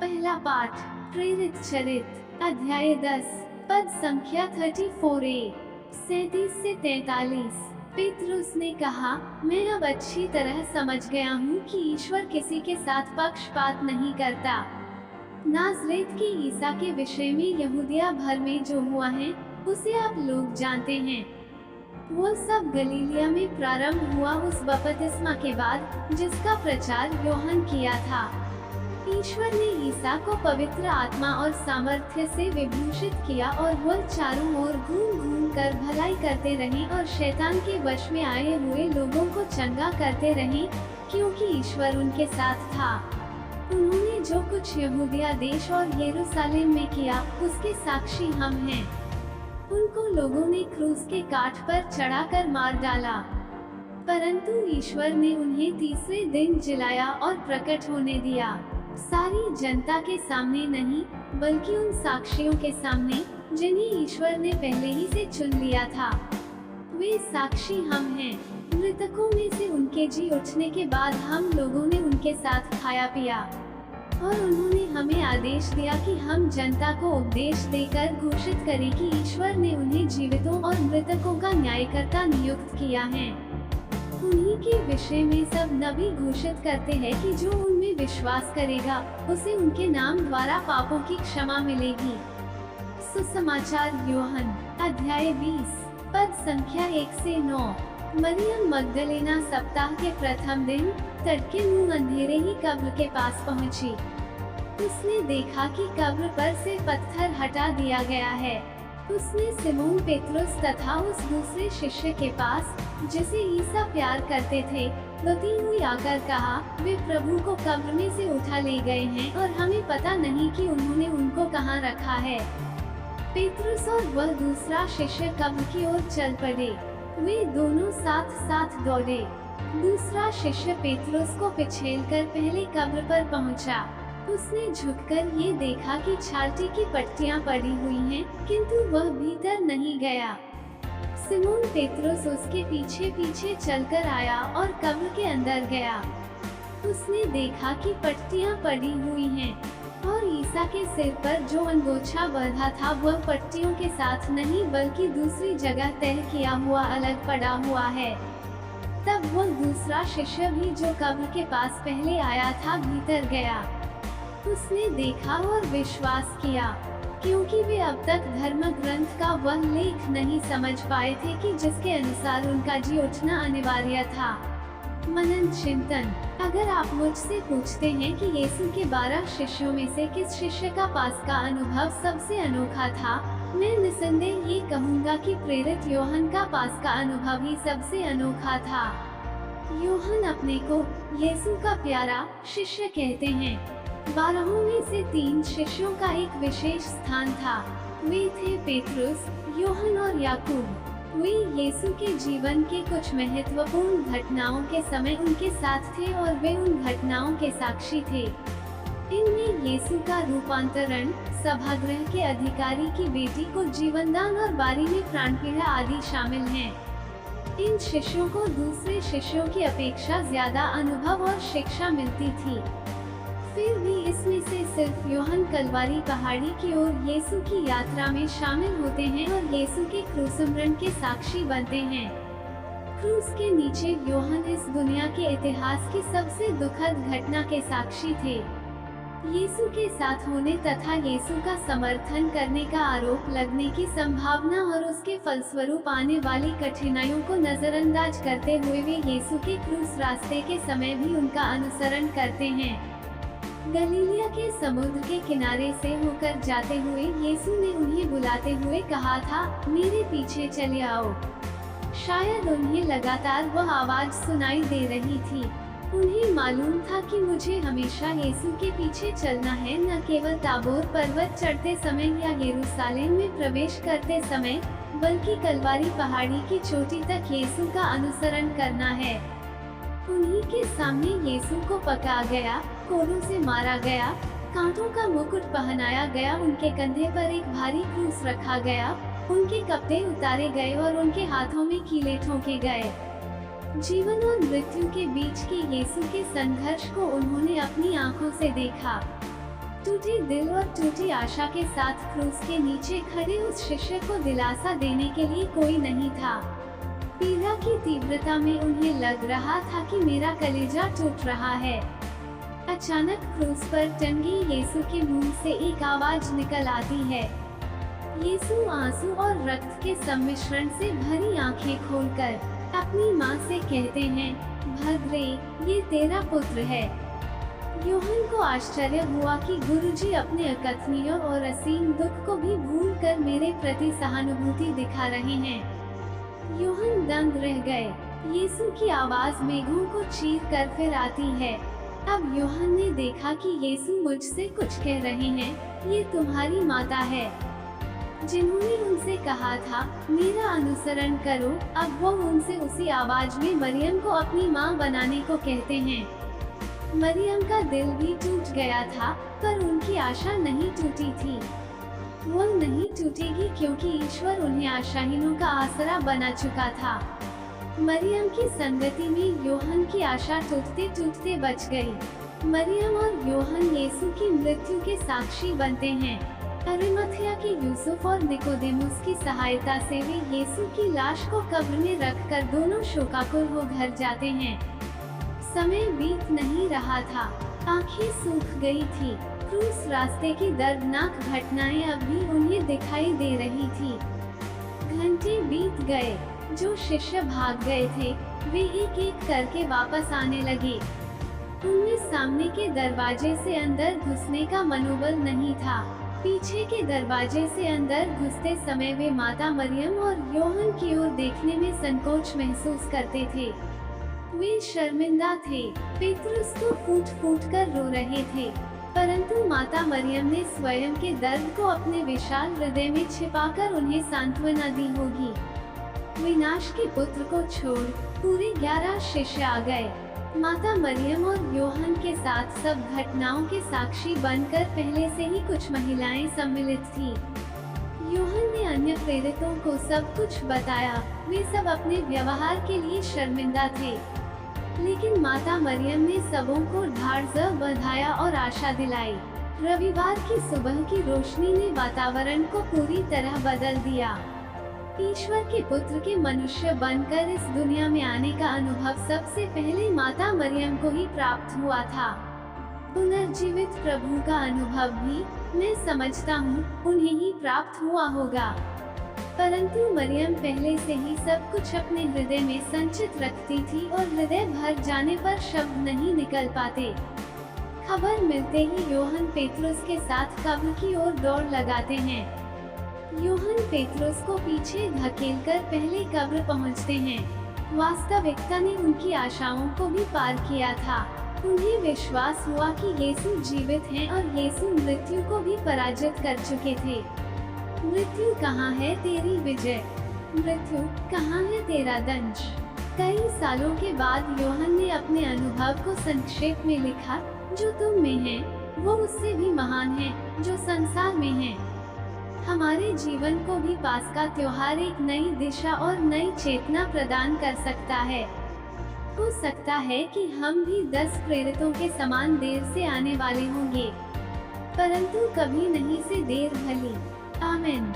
पहला पाठ प्रेरित चरित अध्याय 10 पद संख्या 34a 37 से 43। पेतरुस ने कहा, मैं अब अच्छी तरह समझ गया हूँ कि ईश्वर किसी के साथ पक्षपात नहीं करता। नाज़रेत के ईसा के विषय में यहूदिया भर में जो हुआ है उसे आप लोग जानते हैं। वो सब गलीलिया में प्रारंभ हुआ उस बपतिस्मा के बाद जिसका प्रचार यूहन्ना किया था। ईश्वर ने ईसा को पवित्र आत्मा और सामर्थ्य से विभूषित किया और वो चारों ओर घूम घूम कर भलाई करते रहे और शैतान के वश में आए हुए लोगों को चंगा करते रहे, क्योंकि ईश्वर उनके साथ था। उन्होंने जो कुछ यहूदिया देश और यरूशलेम में किया उसके साक्षी हम हैं। उनको लोगों ने क्रूस के काठ पर चढ़ाकर मार डाला, परंतु ईश्वर ने उन्हें तीसरे दिन जिलाया और प्रकट होने दिया, सारी जनता के सामने नहीं बल्कि उन साक्षियों के सामने जिन्हें ईश्वर ने पहले ही से चुन लिया था। वे साक्षी हम हैं। मृतकों में से उनके जी उठने के बाद हम लोगों ने उनके साथ खाया पिया, और उन्होंने हमें आदेश दिया कि हम जनता को उपदेश देकर घोषित करें कि ईश्वर ने उन्हें जीवितों और मृतकों का न्यायकर्ता नियुक्त किया है। उन्हीं के विषय में सब नबी घोषित करते हैं कि जो उनमें विश्वास करेगा उसे उनके नाम द्वारा पापों की क्षमा मिलेगी। सुसमाचार यूहन्ना अध्याय 20 पद संख्या 1 से 9। मरियम मगदलेना सप्ताह के प्रथम दिन तड़के मुंह अंधेरे ही कब्र के पास पहुंची। उसने देखा कि कब्र पर से पत्थर हटा दिया गया है। उसने सिमोन पेतरुस तथा उस दूसरे शिष्य के पास जिसे ईसा प्यार करते थे बती हुई आकर कहा, वे प्रभु को कब्र में से उठा ले गए हैं और हमें पता नहीं कि उन्होंने उनको कहाँ रखा है। पेतरुस और वह दूसरा शिष्य कब्र की ओर चल पड़े। वे दोनों साथ साथ दौड़े। दूसरा शिष्य पेतरुस को पिछेलकर पहले कब्र पर पहुंचा। उसने झुककर ये देखा कि छाती की पट्टियां पड़ी हुई हैं, किंतु वह भीतर नहीं गया। सिमोन पेतरुस उसके पीछे पीछे चलकर आया और कब्र के अंदर गया। उसने देखा कि पट्टियां पड़ी हुई हैं और ईसा के सिर पर जो अंगोछा बंधा था वह पट्टियों के साथ नहीं बल्कि दूसरी जगह तय किया हुआ अलग पड़ा हुआ है। तब वह दूसरा शिष्य भी जो कब्र के पास पहले आया था भीतर गया। उसने देखा और विश्वास किया, क्योंकि वे अब तक धर्म ग्रंथ का वह लेख नहीं समझ पाए थे कि जिसके अनुसार उनका जी उठना अनिवार्य था। मनन चिंतन। अगर आप मुझसे पूछते हैं कि यीशु के 12 शिष्यों में से किस शिष्य का पास का अनुभव सबसे अनोखा था, मैं निसंदेह ये कहूँगा कि प्रेरित यूहन्ना का पास का अनुभव ही सबसे अनोखा था। यूहन्ना अपने को यीशु का प्यारा शिष्य कहते हैं। 12 में से 3 शिष्यों का एक विशेष स्थान था। वे थे पेतरुस, यूहन्ना और याकूब। वे यीशु के जीवन के कुछ महत्वपूर्ण घटनाओं के समय उनके साथ थे और वे उन घटनाओं के साक्षी थे। इनमें यीशु का रूपांतरण, सभागृह के अधिकारी की बेटी को जीवनदान और बारी में प्राणपीड़ा आदि शामिल हैं। इन शिष्यों को दूसरे शिष्यों की अपेक्षा ज्यादा अनुभव और शिक्षा मिलती थी। फिर भी इसमें से सिर्फ यूहन्ना कलवारी पहाड़ी की ओर यीशु की यात्रा में शामिल होते हैं और यीशु के क्रूसमरण के साक्षी बनते हैं। क्रूस के नीचे यूहन्ना इस दुनिया के इतिहास की सबसे दुखद घटना के साक्षी थे। यीशु के साथ होने तथा यीशु का समर्थन करने का आरोप लगने की संभावना और उसके फलस्वरूप आने वाली कठिनाइयों को नजरअंदाज करते हुए वे यीशु के क्रूस रास्ते के समय भी उनका अनुसरण करते हैं। गलीलिया के समुद्र के किनारे से होकर जाते हुए यीशु ने उन्हें बुलाते हुए कहा था, मेरे पीछे चले आओ। शायद उन्हें लगातार वह आवाज सुनाई दे रही थी। उन्हें मालूम था कि मुझे हमेशा यीशु के पीछे चलना है, न केवल ताबोर पर्वत चढ़ते समय या यरूशलेम में प्रवेश करते समय, बल्कि कलवारी पहाड़ी की चोटी तक यीशु का अनुसरण करना है। उन्हीं के सामने यीशु को पका गया, कोड़ों से मारा गया, कांटों का मुकुट पहनाया गया, उनके कंधे पर एक भारी क्रूस रखा गया, उनके कपड़े उतारे गए और उनके हाथों में कीले ठोके गए। जीवन और मृत्यु के बीच के यीशु के संघर्ष को उन्होंने अपनी आंखों से देखा। टूटे दिल और टूटी आशा के साथ क्रूस के नीचे खड़े उस शिष्य को दिलासा देने के लिए कोई नहीं था। पीड़ा की तीव्रता में उन्हें लग रहा था कि मेरा कलेजा टूट रहा है। अचानक क्रूस पर टंगे यीशु के मुंह से एक आवाज निकल आती है। यीशु आंसू और रक्त के सम्मिश्रण से भरी आंखें खोलकर अपनी माँ से कहते हैं, भद्रे, ये तेरा पुत्र है। यूहन्ना को आश्चर्य हुआ कि गुरुजी अपने अकथनीय और असीम दुख को भी भूलकर मेरे प्रति सहानुभूति दिखा रहे हैं। यूहन्ना दंग रह गए। यीशु की आवाज मेघों को चीर कर फिर आती है। अब यूहन्ना ने देखा कि यीशु मुझसे कुछ कह रहे हैं, ये तुम्हारी माता है। जिन्होंने उनसे कहा था, मेरा अनुसरण करो, अब वो उनसे उसी आवाज में मरियम को अपनी माँ बनाने को कहते हैं। मरियम का दिल भी टूट गया था, पर उनकी आशा नहीं टूटी थी। वो नहीं टूटेगी क्योंकि ईश्वर उन्हें आशाहीनों का आसरा बना चुका था। मरियम की संगति में यूहन्ना की आशा टूटते टूटते बच गई। मरियम और यूहन्ना यीशु की मृत्यु के साक्षी बनते हैं। अरिमथिया के यूसुफ और निकोदेमुस की सहायता से वे यीशु की लाश को कब्र में रखकर दोनों शोकाकुल हो घर जाते हैं। समय बीत नहीं रहा था, आंखें सूख गई थी। क्रूस रास्ते की दर्दनाक घटनाएं अब भी उन्हें दिखाई दे रही थी। घंटे बीत गए। जो शिष्य भाग गए थे, वे एक एक करके वापस आने लगे। उनमें सामने के दरवाजे से अंदर घुसने का मनोबल नहीं था। पीछे के दरवाजे से अंदर घुसते समय वे माता मरियम और यूहन्ना की ओर देखने में संकोच महसूस करते थे। वे शर्मिंदा थे। पेतरुस तो फूट फूट कर रो रहे थे, परंतु माता मरियम ने स्वयं के दर्द को अपने विशाल हृदय में छिपाकर उन्हें सांत्वना दी होगी। विनाश के पुत्र को छोड़ पूरे 11 शिष्य आ गए। माता मरियम और यूहन्ना के साथ सब घटनाओं के साक्षी बनकर पहले से ही कुछ महिलाएं सम्मिलित थी। यूहन्ना ने अन्य प्रेरितों को सब कुछ बताया। वे सब अपने व्यवहार के लिए शर्मिंदा थे, लेकिन माता मरियम ने सबों को ढाढ़ बंधाया और आशा दिलाई। रविवार की सुबह की रोशनी ने वातावरण को पूरी तरह बदल दिया। ईश्वर के पुत्र के मनुष्य बनकर इस दुनिया में आने का अनुभव सबसे पहले माता मरियम को ही प्राप्त हुआ था। पुनर्जीवित प्रभु का अनुभव भी, मैं समझता हूँ, उन्हें ही प्राप्त हुआ होगा। परंतु मरियम पहले से ही सब कुछ अपने हृदय में संचित रखती थी और हृदय भर जाने पर शब्द नहीं निकल पाते। खबर मिलते ही यूहन्ना पेतरुस के साथ कब्र की ओर दौड़ लगाते हैं। यूहन्ना पेतरुस को पीछे धकेलकर पहले कब्र पहुंचते हैं। वास्तविकता ने उनकी आशाओं को भी पार किया था। उन्हें विश्वास हुआ कि यीशु जीवित हैं और यीशु मृत्यु को भी पराजित कर चुके थे। मृत्यु कहाँ है तेरी विजय? मृत्यु कहाँ है तेरा दंश? कई सालों के बाद यूहन्ना ने अपने अनुभव को संक्षेप में लिखा, जो तुम में है वो उससे भी महान है जो संसार में है। हमारे जीवन को भी पास्का त्योहार एक नई दिशा और नई चेतना प्रदान कर सकता है। हो सकता है कि हम भी 10 प्रेरितों के समान देर से आने वाले होंगे, परंतु कभी नहीं से देर भली। आमीन।